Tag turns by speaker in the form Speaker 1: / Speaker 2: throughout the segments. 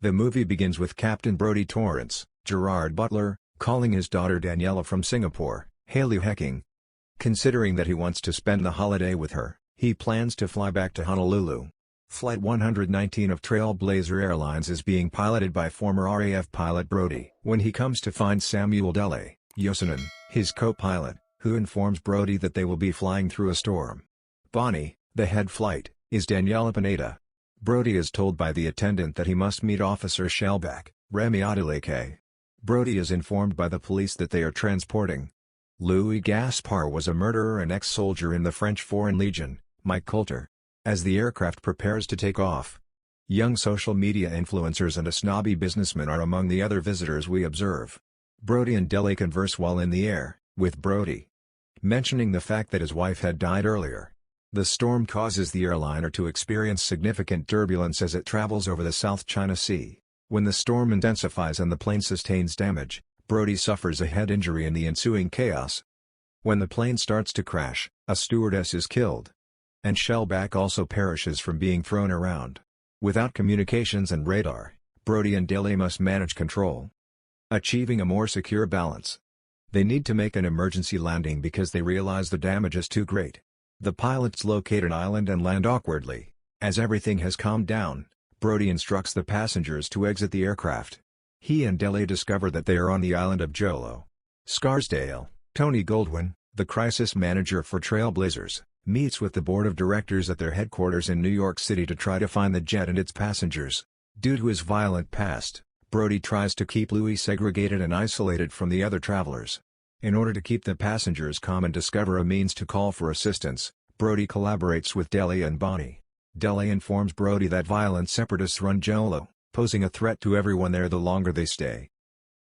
Speaker 1: The movie begins with Captain Brodie Torrance, Gerard Butler, calling his daughter Daniela from Singapore, Hayley Hecking. Considering that he wants to spend the holiday with her, he plans to fly back to Honolulu. Flight 119 of Trailblazer Airlines is being piloted by former RAF pilot Brodie. When he comes to find Samuel Dele Yosanen, his co-pilot, who informs Brodie that they will be flying through a storm. Bonnie, the head flight, is Daniela Pineda. Brodie is told by the attendant that he must meet Officer Shellback, Remy Adeleke. Brodie is informed by the police that they are transporting. Louis Gaspar was a murderer and ex-soldier in the French Foreign Legion, Mike Coulter. As the aircraft prepares to take off, young social media influencers and a snobby businessman are among the other visitors we observe. Brodie and Dele converse while in the air, with Brodie mentioning the fact that his wife had died earlier. The storm causes the airliner to experience significant turbulence as it travels over the South China Sea. When the storm intensifies and the plane sustains damage, Brodie suffers a head injury in the ensuing chaos. When the plane starts to crash, a stewardess is killed. And Shellback also perishes from being thrown around. Without communications and radar, Brodie and Dele must manage control, achieving a more secure balance. They need to make an emergency landing because they realize the damage is too great. The pilots locate an island and land awkwardly. As everything has calmed down, Brodie instructs the passengers to exit the aircraft. He and Dele discover that they are on the island of Jolo. Scarsdale, Tony Goldwyn, the crisis manager for Trailblazers, meets with the board of directors at their headquarters in New York City to try to find the jet and its passengers. Due to his violent past, Brodie tries to keep Louis segregated and isolated from the other travelers. In order to keep the passengers calm and discover a means to call for assistance, Brodie collaborates with Dele and Bonnie. Dele informs Brodie that violent separatists run Jolo, posing a threat to everyone there the longer they stay.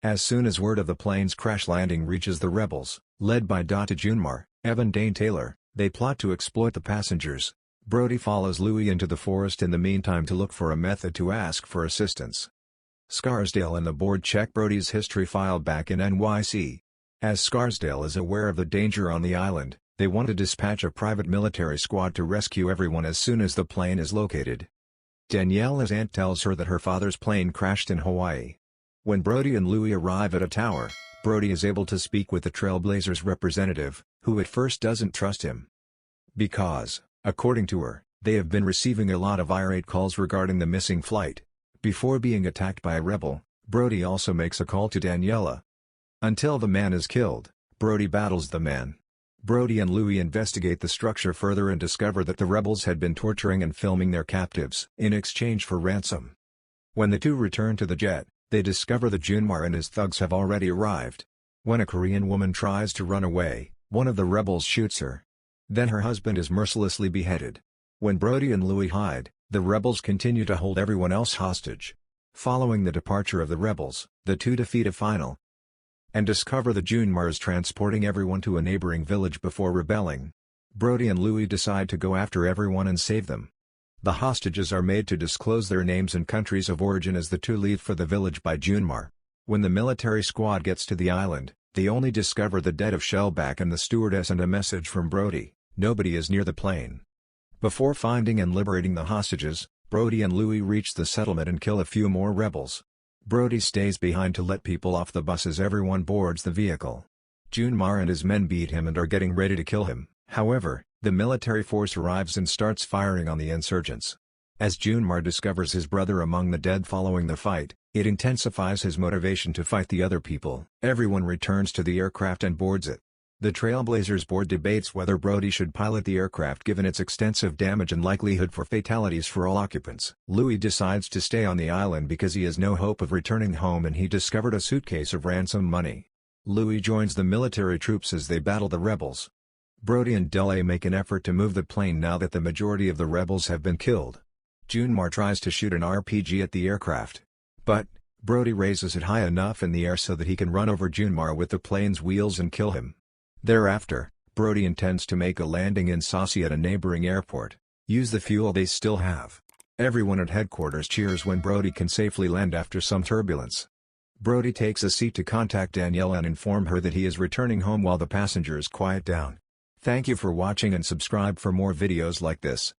Speaker 1: As soon as word of the plane's crash landing reaches the rebels, led by Data Junmar, Evan Dane Taylor, they plot to exploit the passengers. Brodie follows Louis into the forest in the meantime to look for a method to ask for assistance. Scarsdale and the board check Brodie's history file back in NYC. As Scarsdale is aware of the danger on the island, they want to dispatch a private military squad to rescue everyone as soon as the plane is located. Daniela's aunt tells her that her father's plane crashed in Hawaii. When Brodie and Louis arrive at a tower, Brodie is able to speak with the Trailblazers representative, who at first doesn't trust him. Because, according to her, they have been receiving a lot of irate calls regarding the missing flight. Before being attacked by a rebel, Brodie also makes a call to Daniela. Until the man is killed, Brodie battles the man. Brodie and Louis investigate the structure further and discover that the rebels had been torturing and filming their captives in exchange for ransom. When the two return to the jet, they discover that Junmar and his thugs have already arrived. When a Korean woman tries to run away, one of the rebels shoots her. Then her husband is mercilessly beheaded. When Brodie and Louis hide, the rebels continue to hold everyone else hostage. Following the departure of the rebels, the two defeat a final and discover that Junmar is transporting everyone to a neighboring village before rebelling. Brodie and Louis decide to go after everyone and save them. The hostages are made to disclose their names and countries of origin as the two leave for the village by Junmar. When the military squad gets to the island, they only discover the dead of Shellback and the stewardess and a message from Brodie: nobody is near the plane. Before finding and liberating the hostages, Brodie and Louis reach the settlement and kill a few more rebels. Brodie stays behind to let people off the bus as everyone boards the vehicle. Junmar and his men beat him and are getting ready to kill him. However, the military force arrives and starts firing on the insurgents. As Junmar discovers his brother among the dead following the fight, it intensifies his motivation to fight the other people. Everyone returns to the aircraft and boards it. The Trailblazers board debates whether Brodie should pilot the aircraft given its extensive damage and likelihood for fatalities for all occupants. Louis decides to stay on the island because he has no hope of returning home and he discovered a suitcase of ransom money. Louis joins the military troops as they battle the rebels. Brodie and Dele make an effort to move the plane now that the majority of the rebels have been killed. Junmar tries to shoot an RPG at the aircraft. But, Brodie raises it high enough in the air so that he can run over Junmar with the plane's wheels and kill him. Thereafter, Brodie intends to make a landing in Sauci at a neighboring airport, use the fuel they still have. Everyone at headquarters cheers when Brodie can safely land after some turbulence. Brodie takes a seat to contact Daniela and inform her that he is returning home while the passengers quiet down. Thank you for watching and subscribe for more videos like this.